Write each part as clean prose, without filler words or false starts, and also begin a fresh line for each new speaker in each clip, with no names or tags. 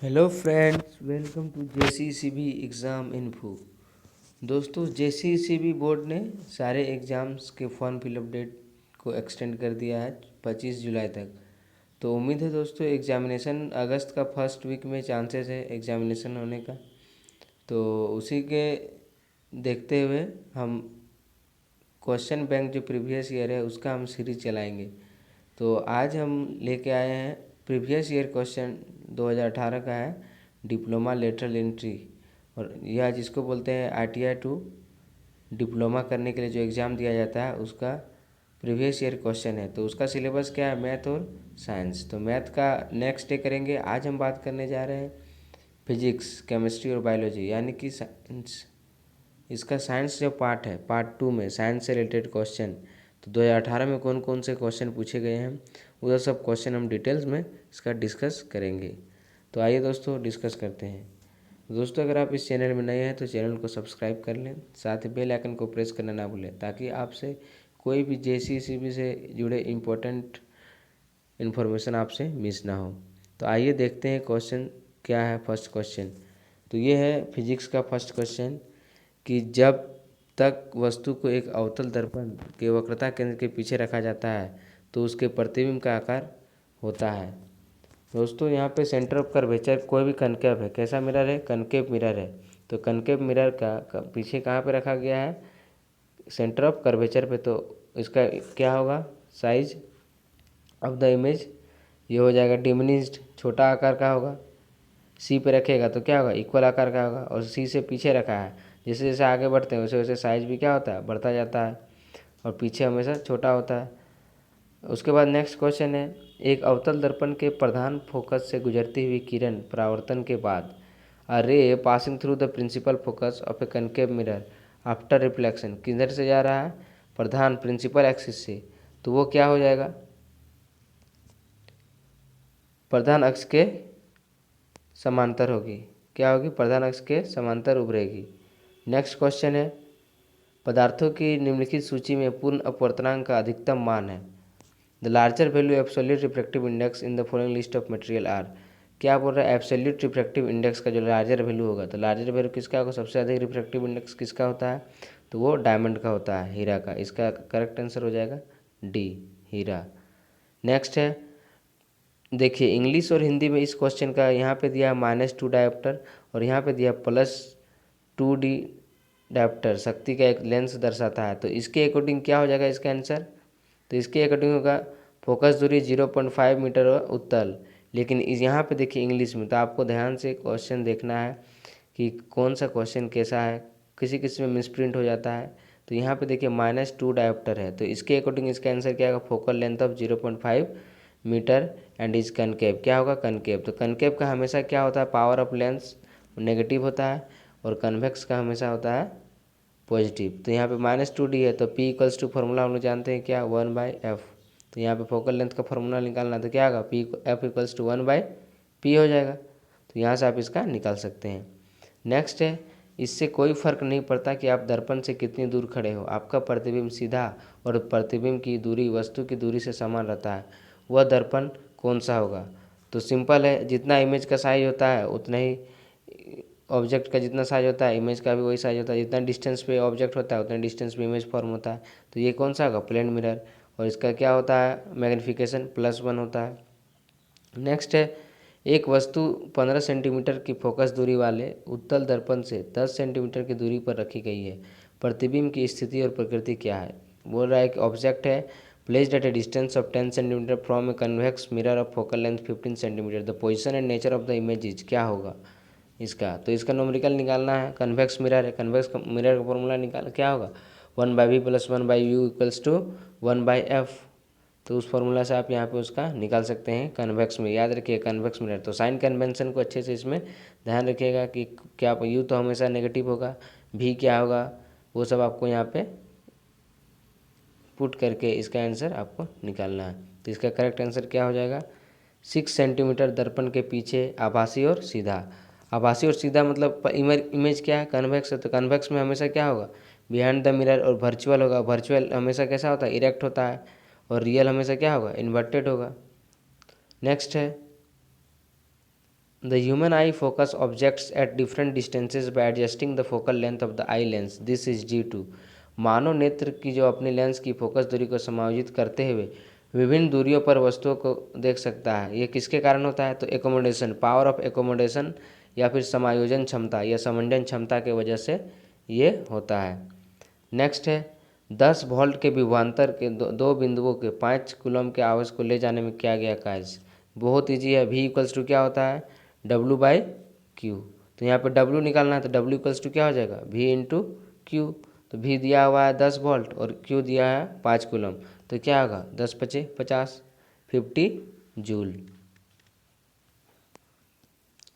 Hello friends, welcome to JCCB exam info. दोस्तों, JCCB board ने सारे एग्ज़ाम्स के फॉर्म फिलअप डेट को एक्सटेंड कर दिया है 25 जुलाई तक। तो उम्मीद है दोस्तों एग्ज़ामिनेशन अगस्त का फर्स्ट वीक में चांसेस है एग्ज़ामिनेशन होने का। तो उसी के देखते हुए हम क्वेश्चन बैंक जो प्रीवियस ईयर है उसका हम सीरीज चलाएंगे। तो आज हम लेके आए हैं प्रीवियस ईयर क्वेश्चन 2018 का है, डिप्लोमा लेटरल एंट्री। और यह जिसको बोलते हैं ITI 2 डिप्लोमा करने के लिए जो एग्ज़ाम दिया जाता है उसका प्रीवियस ईयर क्वेश्चन है। तो उसका सिलेबस क्या है? मैथ और साइंस। तो मैथ का नेक्स्ट डे करेंगे। आज हम बात करने जा रहे हैं फिजिक्स, केमिस्ट्री और बायोलॉजी, यानी कि साइंस। इसका साइंस जो पार्ट है, पार्ट 2 में साइंस से रिलेटेड क्वेश्चन। तो 2018 में कौन कौन से क्वेश्चन पूछे गए हैं उधर सब क्वेश्चन हम डिटेल्स में इसका डिस्कस करेंगे। तो आइए दोस्तों डिस्कस करते हैं। दोस्तों, अगर आप इस चैनल में नए हैं तो चैनल को सब्सक्राइब कर लें, साथ ही बेल आइकन को प्रेस करना ना भूलें ताकि आपसे कोई भी जेसीसीबी से जुड़े इम्पोर्टेंट इन्फॉर्मेशन आपसे मिस ना हो। तो आइए देखते हैं क्वेश्चन क्या है। फर्स्ट क्वेश्चन तो ये है फिजिक्स का फर्स्ट क्वेश्चन कि जब तक वस्तु को एक अवतल दर्पण के वक्रता केंद्र के पीछे रखा जाता है तो उसके प्रतिबिंब का आकार होता है। दोस्तों, यहाँ पे सेंटर ऑफ कर्वेचर कोई भी कनकेव है, कैसा मिरर है? कनकेव मिरर है। तो कनकेव मिरर का पीछे कहाँ पे रखा गया है? सेंटर ऑफ कर्वेचर पे। तो इसका क्या होगा? साइज ऑफ द इमेज ये हो जाएगा डिमिनिश्ड, छोटा आकार का होगा। सी पे रखेगा तो क्या होगा? इक्वल आकार का होगा। और सी से पीछे रखा है, जैसे जैसे आगे बढ़ते हैं वैसे वैसे साइज भी क्या होता है? बढ़ता जाता है और पीछे हमेशा छोटा होता है। उसके बाद नेक्स्ट क्वेश्चन है, एक अवतल दर्पण के प्रधान फोकस से गुजरती हुई किरण परावर्तन के बाद a ray passing through the principal focus of a concave mirror after reflection किधर से जा रहा है? प्रधान प्रिंसिपल एक्सिस से। तो वो क्या हो जाएगा? प्रधान अक्ष के समांतर होगी। क्या होगी? प्रधान अक्ष के समांतर उभरेगी। नेक्स्ट क्वेश्चन है, पदार्थों की निम्नलिखित सूची में पूर्ण अपवर्तनांक का अधिकतम मान है। The larger value absolute refractive index in the following list of material are. क्या बोल रहा है? एब्सोल्यूट रिफ्रैक्टिव इंडेक्स का जो लार्जर वैल्यू होगा, तो लार्जर वैल्यू किसका होगा? सबसे अधिक रिफ्रैक्टिव इंडेक्स किसका होता है? तो वो डायमंड का होता है, हीरा का। इसका करेक्ट आंसर हो जाएगा डी, हीरा। नेक्स्ट है, देखिए इंग्लिश और हिंदी में इस क्वेश्चन का यहाँ पे दिया -2 डायोप्टर और यहाँ पे दिया +2D डायोप्टर। शक्ति का एक लेंस दर्शाता है। तो इसके अकॉर्डिंग क्या हो जाएगा इसका आंसर? तो इसके अकॉर्डिंग होगा फोकस दूरी 0.5 मीटर और उत्तल। लेकिन इस यहाँ पे देखिए इंग्लिश में, तो आपको ध्यान से क्वेश्चन देखना है कि कौन सा क्वेश्चन कैसा है। किसी किसी में मिसप्रिंट हो जाता है। तो यहाँ पे देखिए -2 डायोप्टर है, तो इसके अकॉर्डिंग इसका आंसर क्या होगा? Focal length of 0.5 metre and is concave. क्या होगा? कनकेव। तो कनकेव का हमेशा क्या होता है? पावर ऑफ लेंस नेगेटिव होता है और कन्वेक्स का हमेशा होता है पॉजिटिव। तो यहाँ पे -2D है, तो P इक्वल्स टू फॉर्मूला हम लोग जानते हैं क्या? 1/f। तो यहाँ पे फोकल लेंथ का फॉर्मूला निकालना, तो क्या होगा? F इक्वल्स टू 1/p हो जाएगा। तो यहाँ से आप इसका निकाल सकते हैं। नेक्स्ट है, इससे कोई फर्क नहीं पड़ता कि आप दर्पण से कितनी दूर खड़े हो, आपका प्रतिबिंब सीधा और प्रतिबिंब की दूरी वस्तु की दूरी से समान रहता है। वह दर्पण कौन सा होगा? तो सिंपल है, जितना इमेज का साइज होता है उतना ही ऑब्जेक्ट का जितना साइज होता है इमेज का भी वही साइज होता है। जितना डिस्टेंस पे ऑब्जेक्ट होता है उतना डिस्टेंस पे इमेज फॉर्म होता है। तो ये कौन सा होगा? Plane mirror. और इसका क्या होता है? मैग्नीफिकेशन +1 होता है। नेक्स्ट है, एक वस्तु 15 सेंटीमीटर की फोकस दूरी वाले उत्तल दर्पण से 10 सेंटीमीटर की दूरी पर रखी गई है। प्रतिबिंब की स्थिति और प्रकृति क्या है? बोल रहा है कि ऑब्जेक्ट है placed at A distance of 10 centimetre from a convex mirror of focal length 15 centimetre. The position and nature of the image is. क्या होगा इसका? तो इसका न्यूमेरिकल निकालना है। कन्वेक्स मिरर है, कन्वेक्स मिरर का फॉर्मूला निकाल क्या होगा? 1/v + 1/u equals to 1/f। तो उस फॉर्मूला से आप यहाँ पे उसका निकाल सकते हैं कन्वेक्स में। याद रखिए कन्वेक्स मिरर। तो साइन कन्वेंशन को अच्छे से इसमें ध्यान रखिएगा कि क्या यू तो हमेशा नेगेटिव होगा, भी क्या होगा, वो सब आपको यहाँ पे पुट करके इसका आंसर आपको निकालना है। तो इसका करेक्ट आंसर क्या हो जाएगा? 6 सेंटीमीटर दर्पण के पीछे आभासी और सीधा। आभासी और सीधा मतलब इमेज क्या है? कन्वेक्स है। तो कन्वेक्स में हमेशा क्या होगा? Behind the mirror. और वर्चुअल होगा, वर्चुअल हमेशा कैसा होता है? इरेक्ट होता है। और रियल हमेशा क्या होगा? इन्वर्टेड होगा। नेक्स्ट है, the human eye focus objects at different distances by adjusting the focal length of the eye lens, this is due to. मानव नेत्र की जो अपने लेंस की फोकस दूरी को समायोजित करते हुए विभिन्न दूरियों पर वस्तुओं को देख सकता है। ये किसके कारण होता है? तो एकोमोडेशन, पावर ऑफ एकोमोडेशन या फिर समायोजन क्षमता या समंजन क्षमता के वजह से ये होता है। नेक्स्ट है 10 वोल्ट के विभवांतर के दो बिंदुओं के 5 कूलम के आवेश को ले जाने में किया गया कार्य। बहुत ईजी है। V इक्वल्स टू क्या होता है? W/Q। तो यहाँ पे W निकालना है तो W इक्वल्स टू क्या हो जाएगा? V into Q। तो V दिया हुआ है 10 वोल्ट और Q दिया है 5 कूलम, तो क्या होगा? 10 × 5 = 50, 50 जूल।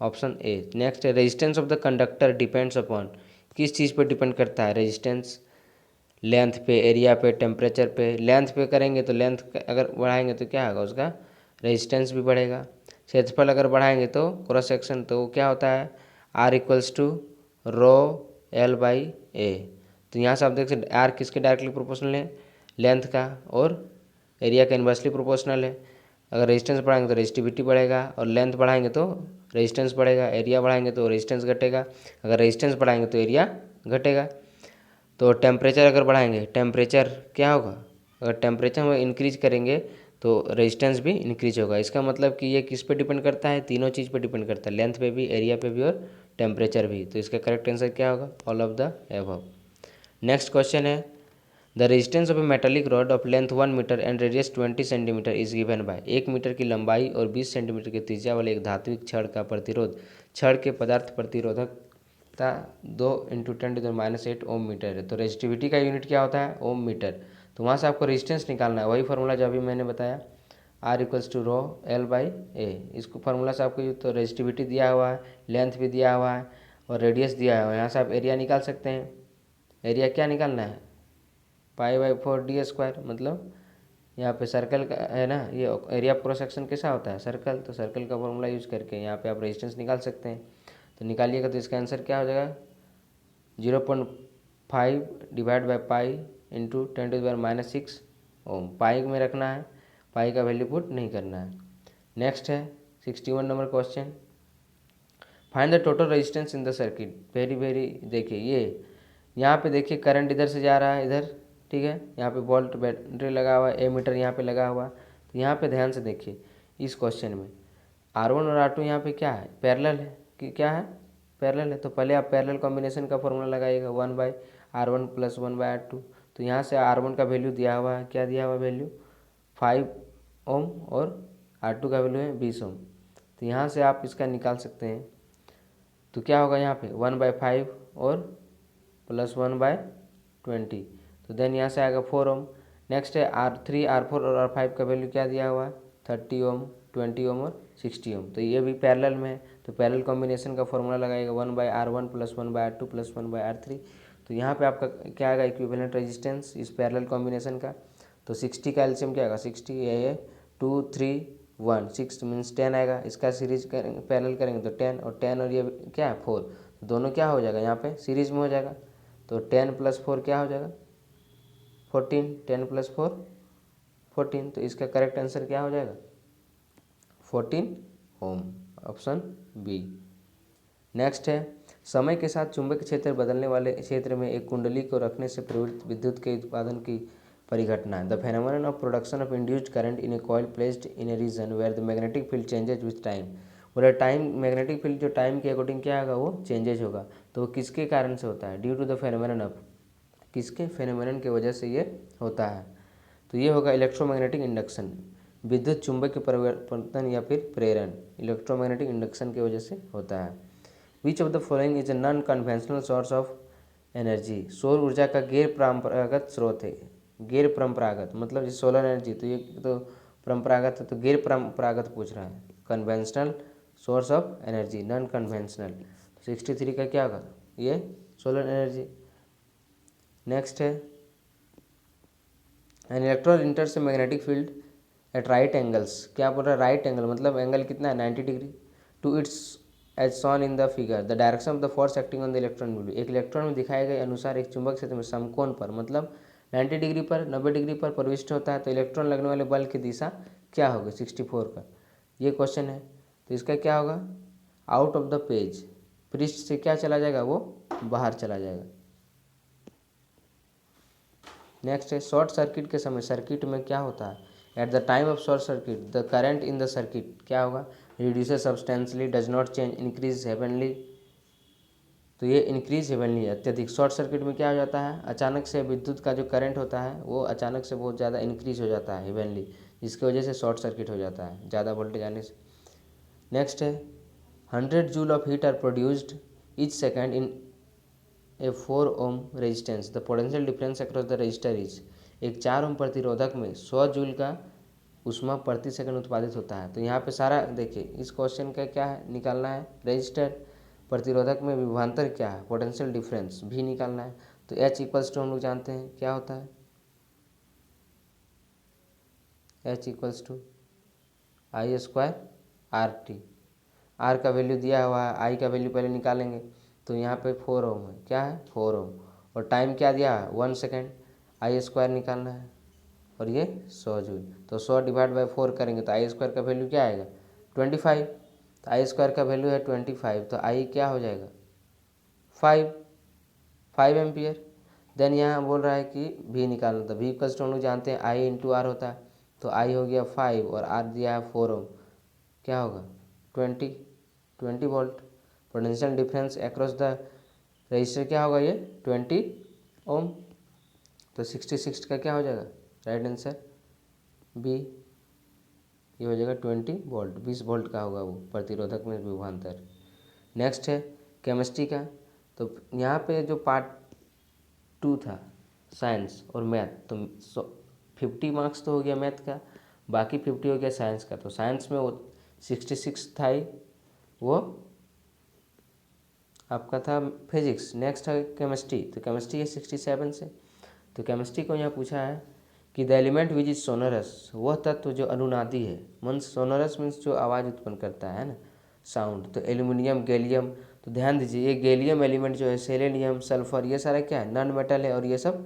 Option A. नेक्स्ट है resistance of the conductor depends upon, किस चीज़ पर डिपेंड करता है? रेजिस्टेंस लेंथ पे, एरिया पे, टेम्परेचर पे। लेंथ पे करेंगे तो लेंथ अगर बढ़ाएंगे तो क्या होगा? उसका रेजिस्टेंस भी बढ़ेगा। क्षेत्रफल अगर बढ़ाएंगे तो क्रॉस सेक्शन, तो क्या होता है? R equals to ρL/A। तो यहाँ से आप देख सकते R किसके डायरेक्टली प्रोपोर्शनल है? लेंथ का, और एरिया का इन्वर्सली प्रोपोर्शनल है। अगर रेजिस्टेंस बढ़ाएंगे तो रेजिस्टिविटी बढ़ेगा, और लेंथ बढ़ाएंगे तो रेजिस्टेंस बढ़ेगा, एरिया बढ़ाएंगे तो रेजिस्टेंस घटेगा, अगर रेजिस्टेंस बढ़ाएंगे तो एरिया घटेगा। तो टेम्परेचर अगर बढ़ाएंगे, टेम्परेचर क्या होगा? अगर टेम्परेचर हम इंक्रीज करेंगे तो रेजिस्टेंस भी इंक्रीज होगा। इसका मतलब कि ये किस पे डिपेंड करता है? तीनों चीज़ पे डिपेंड करता है, लेंथ पे भी, एरिया पे भी और टेम्परेचर भी। तो इसका करेक्ट आंसर क्या होगा? All of the above. Next question है the resistance of a metallic rod of length 1 metre and radius 20 centimetre is given by. 1 metre की लंबाई और 20 सेंटीमीटर की त्रिज्या वाले एक धात्विक छड़ का प्रतिरोध, छड़ के पदार्थ प्रतिरोधकता 2 × 10⁻8 ओम मीटर है। तो रेजिस्टिविटी का यूनिट क्या होता है? ओम मीटर। तो वहाँ से आपको रेजिस्टेंस निकालना है, वही फार्मूला जो अभी मैंने बताया, R इक्वल्स टू ρL/A। इसको फार्मूला से आपको तो रेजिस्टिविटी दिया हुआ है, लेंथ भी दिया हुआ है और रेडियस दिया हुआ है। यहाँ से आप एरिया निकाल सकते हैं। एरिया क्या निकालना है? π/4d²। मतलब यहाँ पे सर्कल का है ना, ये एरिया क्रॉस सेक्शन कैसा होता है? सर्कल। तो सर्कल का फॉर्मूला यूज करके यहाँ पे आप रेजिस्टेंस निकाल सकते हैं। तो निकालिएगा तो इसका आंसर क्या हो जाएगा? 0.5 डिवाइड बाई पाई इंटू 10⁻⁻6 ओम। पाई में रखना है, पाई का वैल्यू पुट नहीं करना है। नेक्स्ट है 61 number question, find the total resistance in the circuit. Very देखिए, ये यहाँ पे देखिए करंट इधर से जा रहा है इधर, ठीक है। यहाँ पे वोल्ट बैटरी लगा हुआ है, एमीटर यहाँ पे लगा हुआ। तो यहाँ पे ध्यान से देखिए इस क्वेश्चन में R1 और R2 यहाँ पे क्या है? पैरेलल है कि क्या है? पैरेलल है। तो पहले आप पैरेलल कॉम्बिनेशन का फॉर्मूला लगाइएगा 1/R1 + 1/R2। तो यहाँ से R1 का वैल्यू दिया हुआ है, क्या दिया हुआ वैल्यू? 5 ओम, और R2 का वैल्यू है 20 ओम। तो यहाँ से आप इसका निकाल सकते हैं। तो क्या होगा यहाँ पे? 1/5 और +1/20। तो देन यहाँ से आएगा 4 ओम। नेक्स्ट है R3, R4 और R5 का वैल्यू क्या दिया हुआ है? 30 ओम, 20 ओम और 60 ओम। तो ये भी पैरेलल में है, तो पैरेलल कॉम्बिनेशन का फॉर्मूला लगाएगा 1/R1 + 1/R2 + 1/R3। तो यहाँ पे आपका क्या आएगा? इक्विवेलेंट रेजिस्टेंस इस पैरेलल कॉम्बिनेशन का। तो 60 का एलसीएम क्या आएगा? 60 ये 2 3 1 6 मीन्स 10 आएगा। इसका सीरीज करेंगे, पैरेलल करेंगे तो 10, और 10 और ये क्या है? 4। तो दोनों क्या हो जाएगा? यहाँ पे सीरीज में हो जाएगा। तो 10 + 4 क्या हो जाएगा? 14। 10 + 4 14। तो इसका करेक्ट आंसर क्या हो जाएगा? 14 ओम, ऑप्शन बी। नेक्स्ट है समय के साथ चुंबकीय क्षेत्र बदलने वाले क्षेत्र में एक कुंडली को रखने से प्रवृत्त विद्युत के उत्पादन की परिघटना है। The phenomenon of production of induced current in a coil placed in a region where the magnetic field changes with time. बोले टाइम, मैग्नेटिक फील्ड जो टाइम के अकॉर्डिंग क्या होगा? वो चेंजेज होगा। तो वो किसके कारण से होता है? Due to the phenomenon of, किसके? फेनोमेनन की वजह से ये होता है। तो ये होगा इलेक्ट्रोमैग्नेटिक इंडक्शन, विद्युत चुंबकीय परिवर्तन या फिर प्रेरण इलेक्ट्रोमैग्नेटिक इंडक्शन की वजह से होता है। विच of the following is a non conventional source of energy. सौर ऊर्जा का गैर परंपरागत स्रोत है। गैर परंपरागत मतलब जैसे सोलर एनर्जी, तो ये तो परंपरागत है, तो गैर परंपरागत पूछ रहा है। Conventional source of energy, non conventional. 63 का क्या होगा? ये सोलर एनर्जी। नेक्स्ट है an electron इंटर्स magnetic field at right angles. क्या बोल रहा है? राइट एंगल मतलब एंगल कितना है? 90 degree to its as shown in the figure. The direction of the force acting on the electron will be. एक electron में दिखाए गए अनुसार एक चुंबक क्षेत्र में समकोण पर मतलब 90 डिग्री पर, 90 डिग्री पर प्रविष्ट होता है, तो इलेक्ट्रॉन लगने वाले बल की दिशा क्या होगी? 64 का ये क्वेश्चन है। तो इसका क्या होगा? आउट ऑफ द पेज, पृष्ठ से क्या चला जाएगा, वो बाहर चला जाएगा। नेक्स्ट है शॉर्ट सर्किट के समय सर्किट में क्या होता है, at the time of short circuit the current in the circuit क्या होगा, reduces substantially, does not change, increase heavenly. तो ये इंक्रीज हेवनली अत्यधिक। शॉर्ट सर्किट में क्या हो जाता है, अचानक से विद्युत का जो करंट होता है वो अचानक से बहुत ज़्यादा इंक्रीज हो जाता है हेवनली, जिसकी वजह से शॉर्ट सर्किट हो जाता है ज़्यादा वोल्टेज आने से। नेक्स्ट है 100 joule of heat are produced each second in a 4 ohm resistance, the potential difference across the resistor is. एक 4 ओम प्रतिरोधक में 100 जूल का उष्मा प्रति सेकंड उत्पादित होता है। तो यहाँ पे सारा देखिए, इस क्वेश्चन का क्या है, निकालना है रजिस्टर, प्रतिरोधक में विभवांतर क्या है, पोटेंशियल डिफरेंस भी निकालना है। तो एच इक्वल्स टू हम लोग जानते हैं क्या होता है, H equals to I square R T. R का वैल्यू दिया हुआ है, आई का वैल्यू पहले निकालेंगे। तो यहाँ पे 4 ओम है, क्या है 4 ओम, और टाइम क्या दिया है 1 सेकेंड, आई स्क्वायर निकालना है, और ये 100 जूल। तो 100 डिवाइड बाई 4 करेंगे तो आई स्क्वायर का वैल्यू क्या आएगा 25। तो आई स्क्वायर का वैल्यू है 25, तो आई क्या हो जाएगा 5 एम्पियर। देन यहाँ बोल रहा है कि भी निकालना, तो भी इक्वल्स टू हम लोग जानते हैं आई इंटू आर होता है। तो आई हो गया 5 और आर दिया है 4 ओम, क्या होगा 20 volt. Potential difference across the register क्या होगा, ये 20 ओम। तो 66 का क्या हो जाएगा राइट आंसर बी, ये हो जाएगा 20 वोल्ट, 20 वोल्ट का होगा वो प्रतिरोधक में विभवांतर। नेक्स्ट है केमिस्ट्री का। तो यहाँ पे जो पार्ट 2 था साइंस और मैथ, तो 50 मार्क्स तो हो गया मैथ का, बाकी 50 हो गया साइंस का। तो साइंस में वो 66 था ही, वो आपका था फिजिक्स। नेक्स्ट है केमिस्ट्री, तो केमिस्ट्री है 67 से। तो केमिस्ट्री को यहाँ पूछा है कि the element which is sonorous, वह तत्व जो अनुनादी है, मीन्स सोनरस मीन्स जो आवाज़ उत्पन्न करता है ना, साउंड। तो एल्यूमिनियम, गैलियम, तो ध्यान दीजिए ये गैलियम एलिमेंट जो है, सेलेनियम, सल्फर, ये सारा क्या है नॉन मेटल है, और ये सब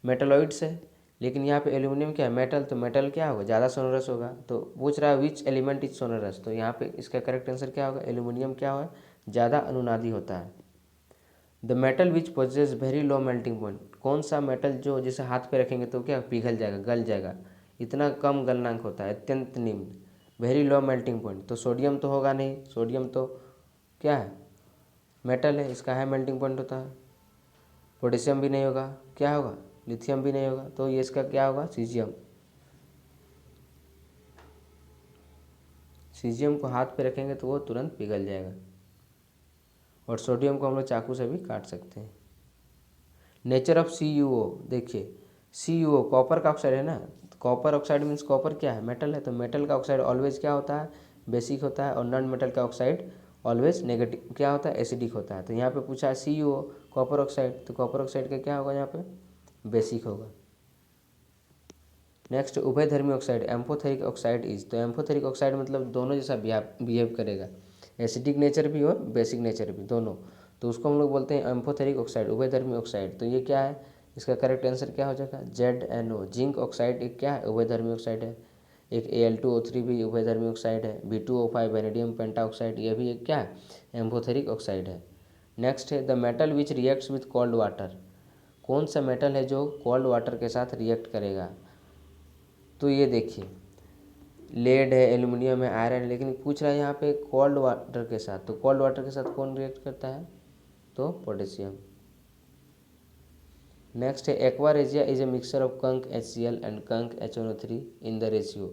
मेटलॉइड्स है। लेकिन यहाँ पे एल्यूमिनियम क्या है मेटल, तो मेटल क्या होगा ज़्यादा सोनरस होगा। तो पूछ रहा है विच एलिमेंट इज सोनरस, तो यहाँ पे इसका करेक्ट आंसर क्या होगा, एल्यूमिनियम क्या होगा ज़्यादा अनुनादी होता है। The metal which posses very low melting point, कौन सा मेटल जो जैसे हाथ पे रखेंगे तो क्या पिघल जाएगा, गल जाएगा, इतना कम गलनांक होता है, अत्यंत निम्न, वेरी लो मेल्टिंग पॉइंट। तो सोडियम तो होगा नहीं, सोडियम तो क्या है मेटल है, इसका हाई मेल्टिंग पॉइंट होता है। पोटेशियम भी नहीं होगा, क्या होगा लिथियम भी नहीं होगा, तो ये इसका क्या होगा सीजियम। सीजियम को हाथ पे रखेंगे तो वो तुरंत पिघल जाएगा, और सोडियम को हम लोग चाकू से भी काट सकते हैं। नेचर ऑफ CuO, देखिए CuO कॉपर का ऑक्साइड है ना, कॉपर ऑक्साइड मीन्स कॉपर क्या है मेटल है, तो मेटल का ऑक्साइड ऑलवेज क्या होता है बेसिक होता है, और नॉन मेटल का ऑक्साइड ऑलवेज नेगेटिव क्या होता है एसिडिक होता है। तो यहाँ पे पूछा है CuO कॉपर ऑक्साइड, तो कॉपर ऑक्साइड का क्या होगा यहाँ पे बेसिक होगा। नेक्स्ट उभयधर्मी ऑक्साइड एम्फोथेरिक ऑक्साइड इज, तो एम्फोथेरिक ऑक्साइड मतलब दोनों जैसा बिहेव करेगा, एसिडिक नेचर भी और बेसिक नेचर भी दोनों, तो उसको हम लोग बोलते हैं एम्फोथेरिक ऑक्साइड, उभयधर्मी ऑक्साइड। तो ये क्या है, इसका करेक्ट आंसर क्या हो जाएगा ZNO। जिंक ऑक्साइड एक क्या है उभयधर्मी ऑक्साइड है, एक Al2O3 भी उभयधर्मी ऑक्साइड है, B2O5 वेनेडियम पेंटाऑक्साइड ये भी एक क्या है एम्फोथेरिक ऑक्साइड है। नेक्स्ट है the metal which reacts with cold water, कौन सा मेटल है जो कोल्ड वाटर के साथ रिएक्ट करेगा। तो ये देखिए लेड है, एल्यूमिनियम है, आयरन है, लेकिन पूछ रहा है यहाँ पे कोल्ड वाटर के साथ, तो कोल्ड वाटर के साथ कौन रिएक्ट करता है, तो पोटेशियम। नेक्स्ट है aqua regia is a mixture of conc HCl and conc HNO3 in the ratio.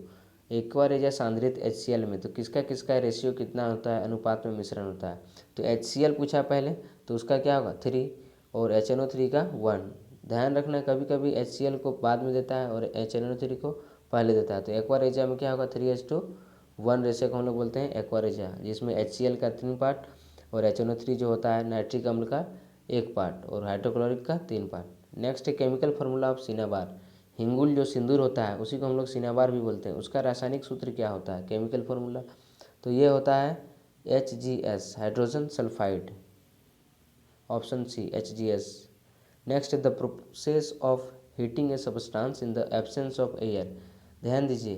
Aqua regia सांद्रित HCl में, तो किसका किसका रेशियो कितना होता है, अनुपात में मिश्रण होता है। तो HCl पूछा पहले, तो उसका क्या होगा 3, और HNO3 का 1। ध्यान रखना कभी कभी HCl को बाद में देता है और HNO3 को पहले देता है। तो एक्वारेजिया में क्या होगा 3:1 रेशियो को हम लोग बोलते हैं एक्वारेजिया, जिसमें HCl का 3 पार्ट और HNO3 जो होता है नाइट्रिक अम्ल का 1 पार्ट और हाइड्रोक्लोरिक का 3 पार्ट। नेक्स्ट है केमिकल फार्मूला ऑफ सिनाबार, हिंगुल जो सिंदूर होता है उसी को हम लोग सिनाबार भी बोलते हैं, उसका रासायनिक सूत्र क्या होता है केमिकल फार्मूला, तो ये होता है HGS hydrogen sulphide, option C HGS। Next the process of heating a substance in the absence of air, ध्यान दीजिए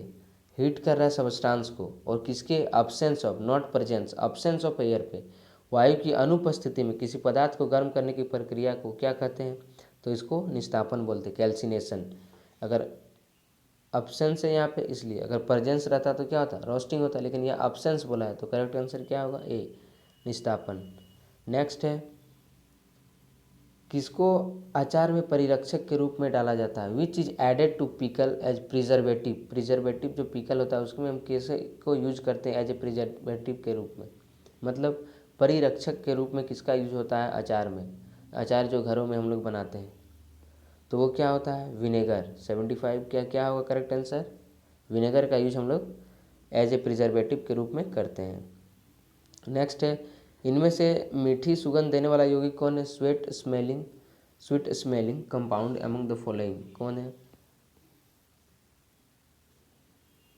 हीट कर रहा है सब्सटेंस को, और किसके absence of, not presence, absence of air पे, वायु की अनुपस्थिति में किसी पदार्थ को गर्म करने की प्रक्रिया को क्या कहते हैं? तो इसको निस्तापन बोलते हैं, कैल्सिनेशन। अगर अब्सेंस है यहाँ पे इसलिए, अगर प्रेजेंस रहता तो क्या होता? रोस्टिंग होता। लेकिन यह अब्सेंस बोला है तो करेक्ट आंसर क्या होगा? ए, निस्तापन। नेक्स्ट है, किसको अचार में परिरक्षक के रूप में डाला जाता है? Which is added to pickle as preservative. Preservative जो पिकल होता है उसमें हम कैसे को यूज करते हैं? एज ए प्रिजर्वेटिव के रूप में, मतलब परिरक्षक के रूप में किसका यूज होता है अचार में? अचार जो घरों में हम लोग बनाते हैं तो वो क्या होता है? विनेगर। 75 क्या क्या होगा करेक्ट आंसर? विनेगर का यूज हम लोग एज ए प्रिजर्वेटिव के रूप में करते हैं। नेक्स्ट है, इनमें से मीठी सुगंध देने वाला यौगिक कौन है? Sweet smelling compound among the following कौन है?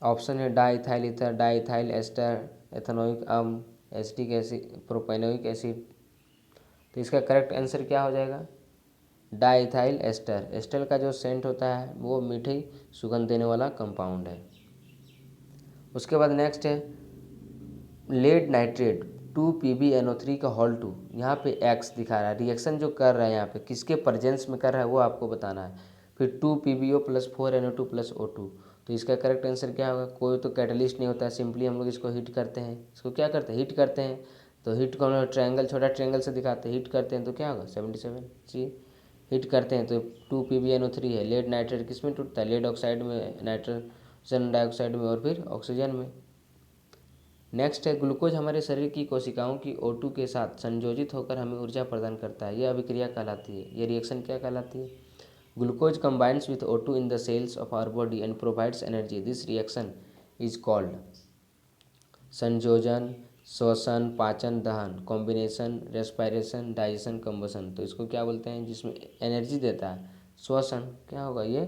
ऑप्शन है diethyl ether, diethyl ester, ethanoic अम्ल, एसिटिक एसिड, प्रोपेनोइक एसिड। तो इसका करेक्ट आंसर क्या हो जाएगा? Diethyl ester. एस्टर का जो सेंट होता है वो मीठी सुगंध देने वाला कंपाउंड है। उसके बाद नेक्स्ट है, लेड नाइट्रेट 2 PbNO3 का होल 2, यहाँ पे एक्स दिखा रहा है, रिएक्शन जो कर रहा है यहाँ पे किसके प्रेजेंस में कर रहा है वो आपको बताना है। फिर 2 PbO + 4NO2 + O2, तो इसका करेक्ट आंसर क्या होगा? कोई तो कैटलिस्ट नहीं होता है, सिंपली हम लोग इसको हीट करते हैं। इसको क्या करते हैं? हीट करते हैं। तो हीट को हम लोग ट्रायंगल, छोटा ट्रायंगल से दिखाते हैं। हीट करते हैं तो क्या होगा? 77 जी। हीट करते हैं तो 2 PbNO3 है। लेड नाइट्रेट किस में टूटता है? लेड ऑक्साइड में, नाइट्रोजन डाइऑक्साइड में और फिर ऑक्सीजन में। नेक्स्ट है, ग्लूकोज हमारे शरीर की कोशिकाओं की O2 के साथ संयोजित होकर हमें ऊर्जा प्रदान करता है। यह अभिक्रिया कहलाती है, यह रिएक्शन क्या कहलाती है? Glucose combines with O2 in the cells of our body and provides energy. This reaction is called संयोजन, श्वसन, पाचन, दहन, कॉम्बिनेशन, रेस्पिरेशन, डाइजेशन, कंबशन। तो इसको क्या बोलते हैं? जिसमें एनर्जी देता है श्वसन, क्या होगा ये?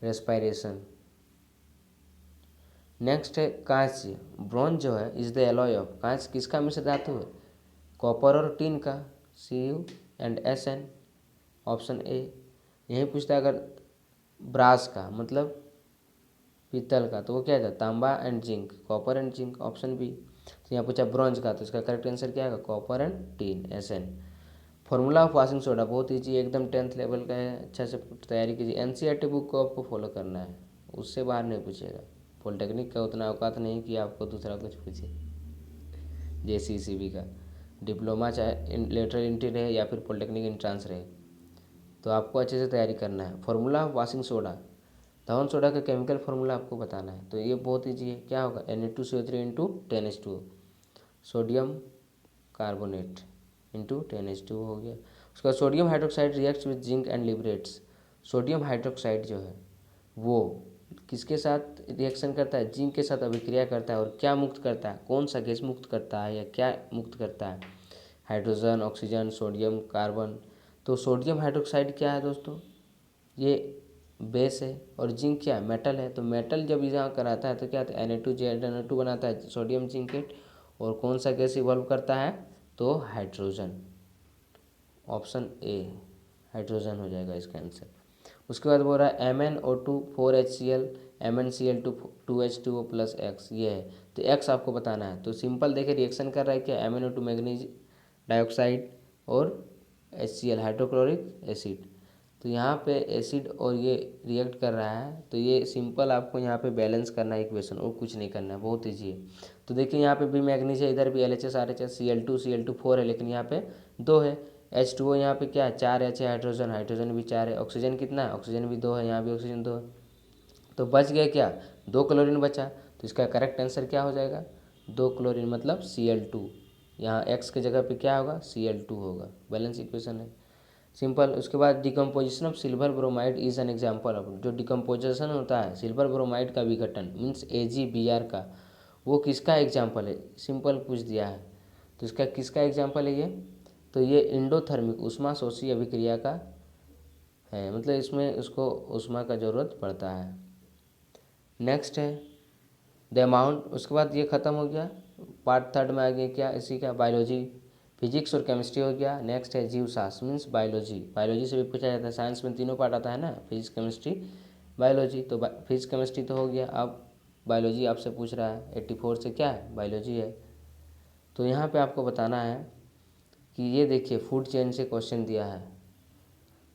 रेस्पिरेशन। नेक्स्ट है कांस्य। ब्रॉन्ज जो है इज द एलॉय ऑफ, कांस्य किसका मिश्र धातु है? कॉपर और टिन का, Cu and Sn, option A. यही पूछता है अगर ब्रास का, मतलब पीतल का, तो वो क्या था? तांबा and zinc, copper and zinc, option B. तो यहाँ पूछा ब्रॉन्ज का, तो इसका करेक्ट आंसर क्या है? Copper and tin, Sn। Formula of washing soda बहुत ईजी, एकदम 10th लेवल का है, अच्छा से तैयारी कीजिए। NCERT बुक को आपको फॉलो करना है, उससे बाहर नहीं पूछेगा। पॉलिटेक्निक का उतना औकात नहीं कि आपको दूसरा कुछ पूछे। JCCB का डिप्लोमा चाहे लेटरल एंट्री रहे या फिर पॉलिटेक्निक एंट्रांस रहे, तो आपको अच्छे से तैयारी करना है। Formula of washing soda, Dhawan soda का केमिकल फार्मूला आपको बताना है, तो ये बहुत ईजी है। क्या होगा? Na2CO3 × 10H2O, sodium carbonate into 10H2O हो गया। उसका sodium hydroxide reacts with zinc and liberates. Sodium hydroxide जो है वो किसके साथ रिएक्शन करता है? जिंक के साथ अभिक्रिया करता है, और क्या मुक्त करता है? कौन सा गैस मुक्त करता है या क्या मुक्त करता है? Hydrogen, oxygen, sodium, carbon. तो सोडियम हाइड्रोक्साइड क्या है दोस्तों? ये बेस है, और जिंक क्या है? मेटल है। तो मेटल जब यहाँ कराता है तो क्या आता है? Na2ZNO2 बनाता है, सोडियम जिंकेट। और कौन सा गैस इवॉल्व करता है? तो हाइड्रोजन, ऑप्शन ए हाइड्रोजन हो जाएगा इसका आंसर। उसके बाद बोल रहा है MnO2 4HCl, MnCl2 2H2O + X, ये है। तो X आपको बताना है। तो सिंपल देखिए रिएक्शन कर रहा है क्या? MnO2 मैग्नीज डाइऑक्साइड और HCl हाइड्रोक्लोरिक एसिड। तो यहाँ पे एसिड और ये रिएक्ट कर रहा है, तो ये सिंपल आपको यहाँ पे बैलेंस करना है इक्वेशन, और कुछ नहीं करना है, बहुत ईजी है। तो देखिए यहाँ पे भी मैग्नीज है, इधर भी LHS RHS, Cl2 4 है, लेकिन यहाँ पे 2 है। H2O यहाँ पे क्या है? 4 H है, हाइड्रोजन, हाइड्रोजन भी 4 है। ऑक्सीजन कितना है? ऑक्सीजन भी 2 है, यहाँ भी ऑक्सीजन 2 है। तो बच गया क्या? 2 क्लोरीन बचा। तो इसका करेक्ट आंसर क्या हो जाएगा? 2 क्लोरीन मतलब Cl2। यहाँ X की जगह पे क्या होगा? Cl2 होगा। बैलेंस इक्वेशन है, सिंपल। उसके बाद decomposition of silver bromide is an example of, जो डिकम्पोजिशन होता है सिल्वर ब्रोमाइड का विघटन मीन्स AgBr का, वो किसका एग्जाम्पल है? सिंपल पूछ दिया है, तो इसका किसका एग्जाम्पल है ये? तो ये इंडोथर्मिक ऊष्माशोषी अभिक्रिया का है, मतलब इसमें उसको ऊष्मा का ज़रूरत पड़ता है। नेक्स्ट है द अमाउंट। उसके बाद ये ख़त्म हो गया, पार्ट 3 में आ गया क्या? इसी का बायोलॉजी, फिजिक्स और केमिस्ट्री हो गया। नेक्स्ट है जीवशास्त्र मीन्स बायोलॉजी, बायोलॉजी से भी पूछा जाता है। साइंस में तीनों पार्ट आता है ना, फिजिक्स केमिस्ट्री बायोलॉजी। तो फिजिक्स केमिस्ट्री तो हो गया। अब बायोलॉजी आपसे पूछ रहा है, 84 से क्या है, बायोलॉजी है। तो यहाँ पे आपको बताना है कि ये देखिए फूड चेन से क्वेश्चन दिया है।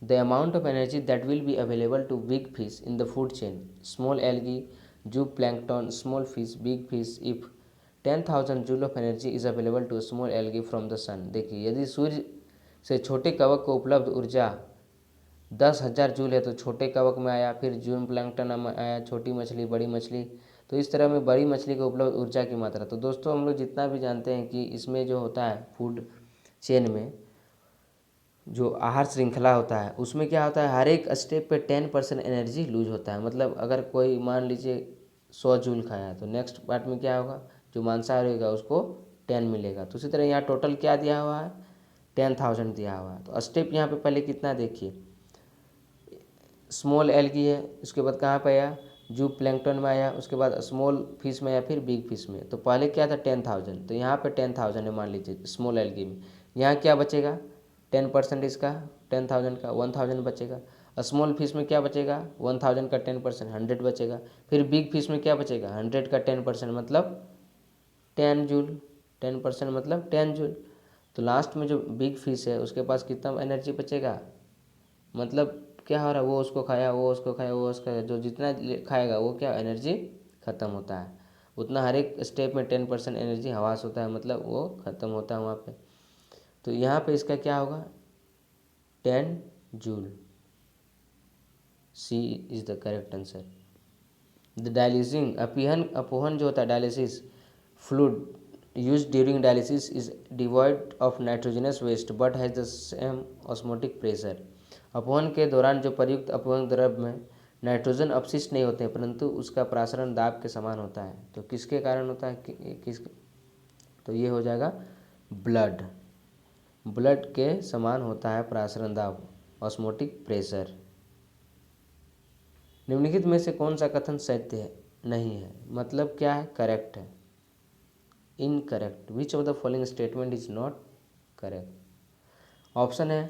The amount of energy that will be available to big fish in the food chain, small algae, zooplankton, small fish, big fish, if 10,000 joule of energy is available to small algae from the sun. देखिए यदि सूर्य से छोटे कवक को उपलब्ध ऊर्जा 10,000 joule है तो छोटे कवक में आया, फिर जूम प्लैंकटन में आया, छोटी मछली, बड़ी मछली, तो इस तरह में बड़ी मछली को उपलब्ध ऊर्जा की मात्रा। तो दोस्तों हम लोग जितना भी जानते हैं कि इसमें जो होता है फूड चेन में जो आहार श्रृंखला होता है उसमें क्या होता है, हर एक स्टेप पे 10% एनर्जी लूज होता है। मतलब अगर कोई मान लीजिए 100 जूल खाया तो नेक्स्ट पार्ट में क्या होगा, जो मांसाहारी होगा उसको 10 मिलेगा। तो उसी तरह यहाँ टोटल क्या दिया हुआ है, 10,000 दिया हुआ है। तो स्टेप यहाँ पे पहले कितना देखिए, स्मॉल एल्गी है, उसके बाद कहाँ पे आया, जूप प्लैंकटन में आया, उसके बाद स्मॉल फिश में या फिर बिग फिश में। तो पहले क्या था 10,000, तो यहाँ पे 10,000 है मान लीजिए स्मॉल एल्गी में। यहाँ क्या बचेगा 10% इसका, 10,000 का 1,000 बचेगा। स्मॉल फिश में क्या बचेगा 1,000 का 10% 100 बचेगा। फिर बिग फिश में क्या बचेगा 100 का 10% मतलब 10 जूल, 10% मतलब 10 जूल। तो लास्ट में जो बिग फिश है उसके पास कितना एनर्जी बचेगा, मतलब क्या हो रहा है, वो उसको खाया, वो उसको खाया, वो उसका जो जितना खाएगा वो क्या एनर्जी ख़त्म होता है। उतना हर एक स्टेप में 10% एनर्जी हवास होता है, मतलब वो ख़त्म होता है वहाँ पे। तो यहाँ पे इसका क्या होगा 10 joule, C is the correct answer. The dialysing अपोहन जो होता है dialysis fluid use during dialysis is devoid of nitrogenous waste but has the same osmotic pressure. अपवहन के दौरान जो प्रयुक्त अपवहन द्रव्य में नाइट्रोजन अपशिष्ट नहीं होते हैं परंतु उसका प्रासरण दाब के समान होता है। तो किसके कारण होता है किस, तो ये हो जाएगा ब्लड, ब्लड के समान होता है प्रासरण दाब, ऑस्मोटिक प्रेशर। निम्नलिखित में से कौन सा कथन सत्य है नहीं है, मतलब क्या है करेक्ट है, incorrect. Which of the following statement is not correct. Option है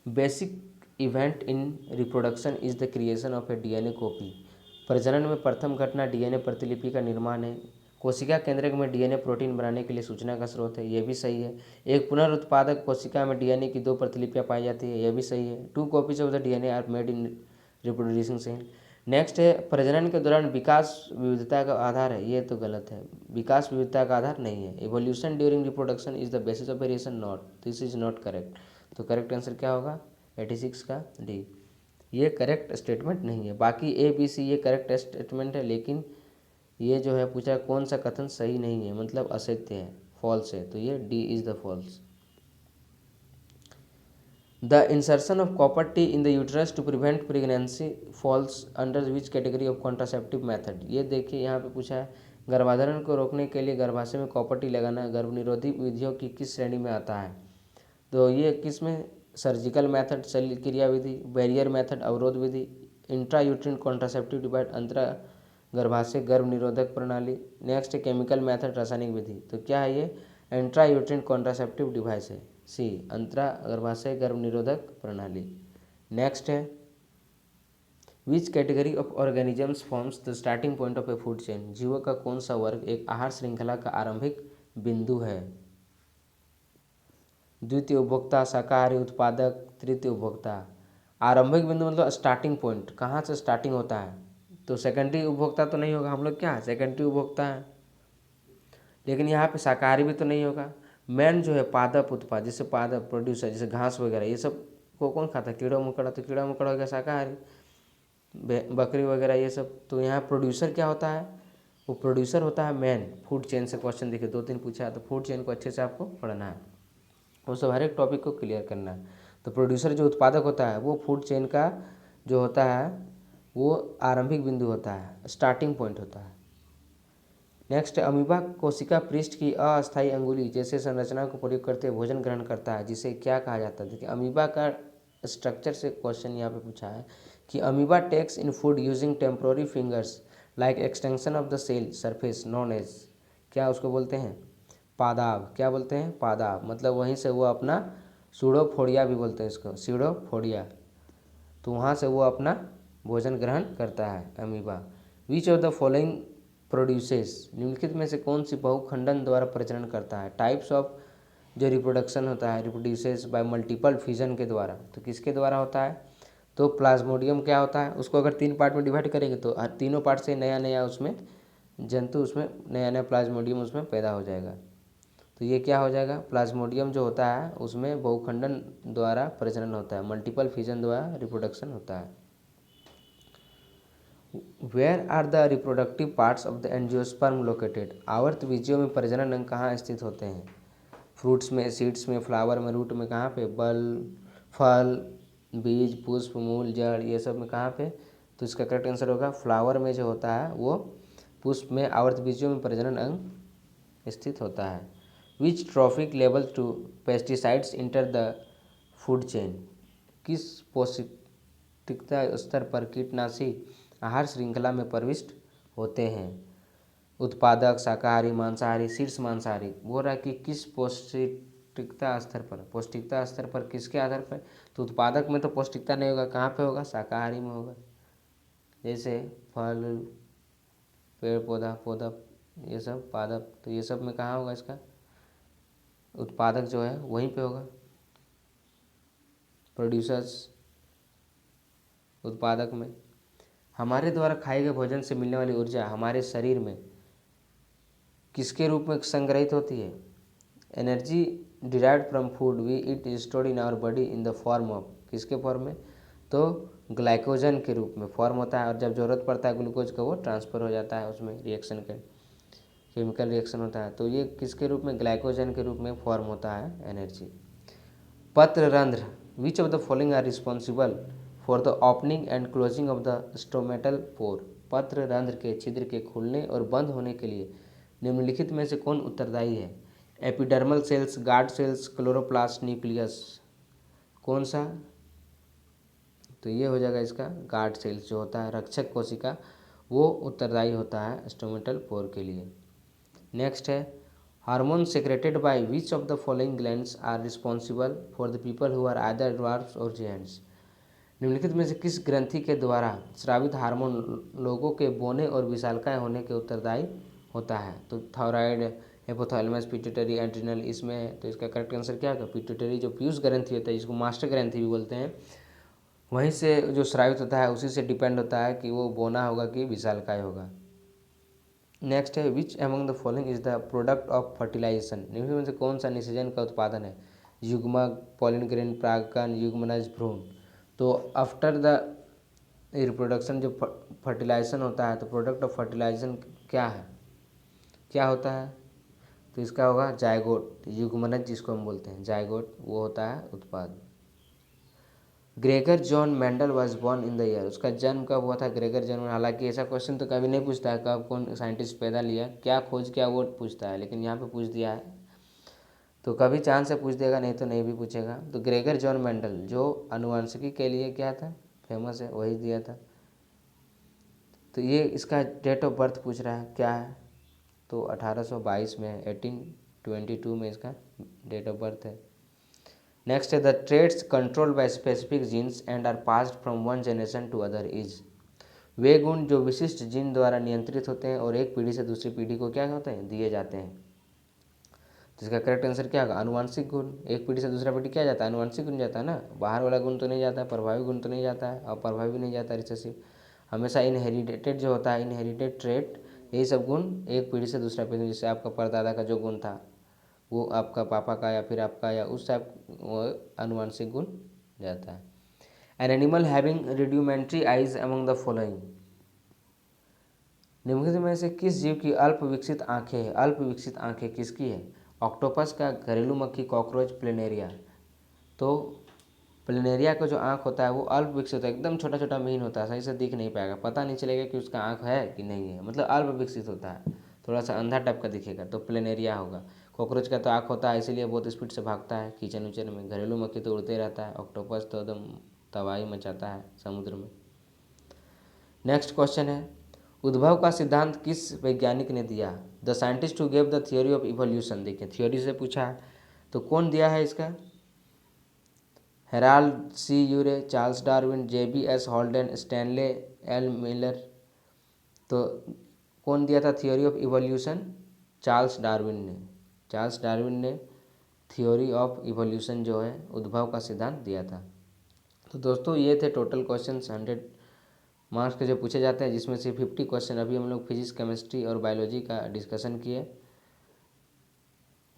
basic event in reproduction is the creation of a DNA copy. प्रजनन में प्रथम घटना डीएनए प्रतिलिपि का निर्माण है। कोशिका केंद्रक में डीएनए प्रोटीन बनाने के लिए सूचना का स्रोत है, यह भी सही है। एक पुनरुत्पादक कोशिका में डीएनए की 2 प्रतिलिपियां पाई जाती है, यह भी सही है। 2 copies of the DNA are made in reproducing cell. Next है प्रजनन के दौरान विकास विविधता का आधार है, ये तो गलत है, विकास विविधता का आधार नहीं है। Evolution during reproduction is the basis of variation, not, this is not correct. तो करेक्ट आंसर क्या होगा 86 का डी, ये करेक्ट स्टेटमेंट नहीं है। बाकी ए बी सी ये करेक्ट स्टेटमेंट है, लेकिन ये जो है पूछा कौन सा कथन सही नहीं है, मतलब असत्य है, फॉल्स है, तो ये D is the falls. The insertion of copper T in the uterus to prevent pregnancy falls under which category of contraceptive method. ये देखिए यहाँ पे पूछा है गर्भाधारण को रोकने के लिए गर्भाशय में कॉपर टी लगाना गर्भ निरोधी विधियों की किस श्रेणी में आता है। तो ये किस में, सर्जिकल मेथड शल्य क्रिया विधि, बैरियर मेथड अवरोध विधि, इंट्रा यूट्रिन कॉन्ट्रासेप्टिव डिवाइस अंतरा गर्भाशय गर्भ निरोधक प्रणाली, नेक्स्ट केमिकल मेथड रासायनिक विधि। तो क्या है ये इंट्रा यूट्रिन कॉन्ट्रासेप्टिव डिवाइस है, सी अंतरा गर्भाशय गर्भ निरोधक प्रणाली। नेक्स्ट है विच category of organisms forms the starting point of A food chain. जीवों का कौन सा वर्ग एक आहार श्रृंखला का आरंभिक बिंदु है। द्वितीय उपभोक्ता, शाकाहारी उत्पादक, तृतीय उपभोक्ता। आरंभिक बिंदु मतलब स्टार्टिंग पॉइंट, कहाँ से स्टार्टिंग होता है, तो सेकेंडरी उपभोक्ता तो नहीं होगा, हम लोग क्या सेकेंडरी उपभोक्ता है। लेकिन यहाँ पे शाकाहारी भी तो नहीं होगा। मेन जो है पादप उत्पाद, जैसे पादप प्रोड्यूसर, जैसे घास वगैरह, ये सब को कौन खाता है, कीड़ा मकोड़ा, तो कीड़ा मकोड़ा हो गया शाकाहारी, बकरी वगैरह ये सब। तो यहाँ प्रोड्यूसर क्या होता है, वो प्रोड्यूसर होता है मेन। फूड चेन से क्वेश्चन देखिए 2-3 पूछा है, तो फूड चेन को अच्छे से आपको पढ़ना है, वो सब हर एक टॉपिक को क्लियर करना है। तो प्रोड्यूसर जो उत्पादक होता है वो फूड चेन का जो होता है वो आरंभिक बिंदु होता है, स्टार्टिंग पॉइंट होता है। नेक्स्ट, अमीबा कोशिका पृष्ठ की अस्थायी अंगुली जैसे संरचना को प्रयोग करते हुए भोजन ग्रहण करता है, जिसे क्या कहा जाता है। देखिए अमीबा का स्ट्रक्चर से क्वेश्चन यहाँ पे पूछा है कि amoeba takes in food using temporary fingers like extension of the cell surface known as, क्या उसको बोलते हैं पादाब, क्या बोलते हैं पादाब, मतलब वहीं से वो अपना सूडोफोडिया भी बोलते हैं इसको, सीडोफोडिया, तो वहाँ से वो अपना भोजन ग्रहण करता है amoeba. Which of the following produces, निम्नलिखित में से कौन सी बहुखंडन द्वारा प्रजनन करता है? टाइप्स ऑफ जो रिप्रोडक्शन होता है, रिप्रोड्यूसेस बाय मल्टीपल फिजन के द्वारा, तो किसके द्वारा होता है? तो प्लाज्मोडियम क्या होता है, उसको अगर 3 पार्ट में डिवाइड करेंगे तो तीनों पार्ट से नया नया उसमें जंतु, उसमें नया नया प्लाज्मोडियम उसमें पैदा हो जाएगा। तो ये क्या हो जाएगा? प्लाज्मोडियम जो होता है उसमें बहुखंडन द्वारा प्रजनन होता है, मल्टीपल फिजन द्वारा रिप्रोडक्शन होता है। Where are the reproductive parts of the angiosperm located? आवर्तबीजियों में प्रजनन अंग कहाँ स्थित होते हैं? फ्रूट्स में, सीड्स में, फ्लावर में, रूट में, कहाँ पे? बल, फल, बीज, पुष्प, मूल, जड़, ये सब में कहाँ पे? तो इसका करेक्ट आंसर होगा फ्लावर में जो होता है वो पुष्प में आवर्तबीजियों में प्रजनन अंग स्थित होता है। Which trophic level to pesticides enter the food chain? किस पौष्टिकता स्तर पर कीटनाशी आहार श्रृंखला में प्रविष्ट होते हैं? उत्पादक, शाकाहारी, मांसाहारी, शीर्ष मांसाहारी। बोल रहा है कि किस पौष्टिकता स्तर पर, पौष्टिकता स्तर पर किसके आधार पर? तो उत्पादक में तो पौष्टिकता नहीं होगा, कहाँ पे होगा? शाकाहारी में होगा, जैसे फल, पेड़ पौधा, पौधा, ये सब पादप, तो ये सब में कहाँ होगा इसका उत्पादक जो है वहीं पे होगा। प्रोड्यूसर्स उत्पादक में। हमारे द्वारा खाए गए भोजन से मिलने वाली ऊर्जा हमारे शरीर में किसके रूप में संग्रहित होती है? Energy derived from food we eat is stored in our body in the form of, किसके फॉर्म में? तो ग्लाइकोजन के रूप में फॉर्म होता है, और जब ज़रूरत पड़ता है ग्लूकोज का वो ट्रांसफ़र हो जाता है, उसमें रिएक्शन के केमिकल रिएक्शन होता है, तो ये किसके रूप में? ग्लाइकोजन के रूप में फॉर्म होता है एनर्जी। पत्ररंध्र, which of the following are responsible for the opening and closing of the stomatal pore? पत्ररंध्र के छिद्र के खुलने और बंद होने के लिए निम्नलिखित में से कौन उत्तरदायी है? Epidermal cells, guard cells, chloroplast, nucleus, कौन सा? तो ये हो जाएगा इसका गार्ड सेल्स, जो होता है रक्षक कोशिका, वो उत्तरदायी होता है स्टोमेटल पोर के लिए। नेक्स्ट है hormone secreted by which of the following glands are responsible for the people who are either dwarfs और जायंट्स? निम्नलिखित में से किस ग्रंथि के द्वारा स्रावित हार्मोन लोगों के बोने और विशालकाय होने के उत्तरदायी होता है? तो थायराइड, हिपोथैलेमस, पिट्यूटरी, एड्रिनल, इसमें है। तो इसका करेक्ट आंसर क्या होगा? पिट्यूटरी जो पीयूष ग्रंथि होता है, जिसको मास्टर ग्रंथि भी बोलते हैं, वहीं से जो स्रावित होता है उसी से डिपेंड होता है कि वो बोना होगा कि विशालकाय होगा। नेक्स्ट है which among the following is the product of fertilization? निम्न में से कौन सा निषेचन का उत्पादन है? युग्मक, पॉलिन ग्रेन, परागकण, युग्मनज, भ्रूण। तो आफ्टर द रिप्रोडक्शन जो फर्टिलाइजेशन होता है, तो प्रोडक्ट ऑफ फर्टिलाइजेशन क्या है, क्या होता है? तो इसका होगा जायगोट, युग्मनज जिसको हम बोलते हैं जायगोट, वो होता है उत्पाद। Gregor John Mendel was born in the year, उसका जन्म कब हुआ था ग्रेगर जॉन? हालांकि ऐसा क्वेश्चन तो कभी नहीं पूछता है कब कौन साइंटिस्ट पैदा लिया, क्या खोज किया, वो पूछता है, लेकिन यहाँ पे पूछ दिया है, तो कभी चांस से पूछ देगा, नहीं तो नहीं भी पूछेगा। तो ग्रेगर जॉन मेंडल जो अनुवांशिकी के लिए क्या था, फेमस है, वही दिया था। तो ये इसका डेट ऑफ बर्थ पूछ रहा है, क्या है? तो 1822 में, 1822 में इसका डेट ऑफ बर्थ है। नेक्स्ट है the traits controlled by specific genes and are passed from one generation to other is? वे गुण जो विशिष्ट जीन द्वारा नियंत्रित होते हैं और एक पीढ़ी से दूसरी पीढ़ी को क्या होते हैं, दिए जाते हैं। तो इसका करेक्ट आंसर क्या होगा? अनुवांशिक गुण। एक पीढ़ी से दूसरा पीढ़ी क्या जाता है? अनुवांशिक गुण जाता है ना, बाहर वाला गुण तो नहीं जाता है, प्रभावी गुण तो नहीं जाता है, और प्रभावी भी नहीं जाता रिसेसिव। हमेशा इनहेरिटेड जो होता है, इनहेरिटेड ट्रेट, यही सब गुण एक पीढ़ी से दूसरा पीढ़ी, जैसे आपका परदादा का जो गुण था वो आपका पापा का या फिर आपका, या उस टाइप वो अनुवांशिक गुण जाता है। An animal having rudimentary eyes among the following? निम्नलिखित में से किस जीव की अल्प विकसित आंखें हैं? अल्प विकसित आंखें किसकी है? ऑक्टोपस का, घरेलू मक्खी, कॉकरोच, प्लेनेरिया। तो प्लेनेरिया का जो आँख होता है वो अल्प विकसित होता है, एकदम छोटा छोटा महीन होता है, सही से दिख नहीं पाएगा, पता नहीं चलेगा कि उसका आँख है कि नहीं है, मतलब अल्प विकसित होता है, थोड़ा सा अंधा टाइप का दिखेगा, तो प्लेनेरिया होगा। कॉकरोच का तो आँख होता है, इसीलिए बहुत स्पीड से भागता है किचन उचन में। घरेलू मक्खी तो उड़ते रहता है। ऑक्टोपस तो एकदम तबाही मचाता है समुद्र में। नेक्स्ट क्वेश्चन है उद्भव का सिद्धांत किस वैज्ञानिक ने दिया? The scientist who gave the theory of evolution. देखिए थियोरी से पूछा है, तो कौन दिया है इसका? Harold C Urey, Charles Darwin, JBS Haldane, Stanley L Miller. तो कौन दिया था theory of evolution? Charles Darwin ने। चार्ल्स डार्विन ने थ्योरी ऑफ इवोल्यूशन जो है उद्भव का सिद्धांत दिया था। तो दोस्तों ये थे टोटल क्वेश्चंस 100 मार्क्स के जो पूछे जाते हैं, जिसमें से 50 क्वेश्चन अभी हम लोग फिजिक्स, केमिस्ट्री और बायोलॉजी का डिस्कशन किए।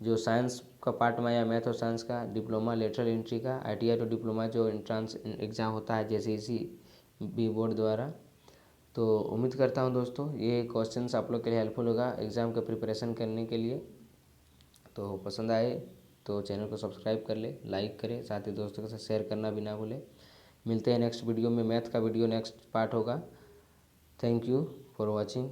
जो साइंस का पार्ट में आया, मैथ और साइंस का, डिप्लोमा लेटरल एंट्री का, ITI तो डिप्लोमा जो एंट्रांस एग्ज़ाम होता है JCEC बोर्ड द्वारा। तो उम्मीद करता हूँ दोस्तों ये क्वेश्चंस आप लोग के लिए हेल्पफुल होगा एग्ज़ाम का प्रिपरेशन करने के लिए। तो पसंद आए तो चैनल को सब्सक्राइब कर ले, लाइक करें, साथ ही दोस्तों के साथ शेयर करना भी ना भूलें। मिलते हैं नेक्स्ट वीडियो में, मैथ का वीडियो नेक्स्ट पार्ट होगा। Thank you for watching.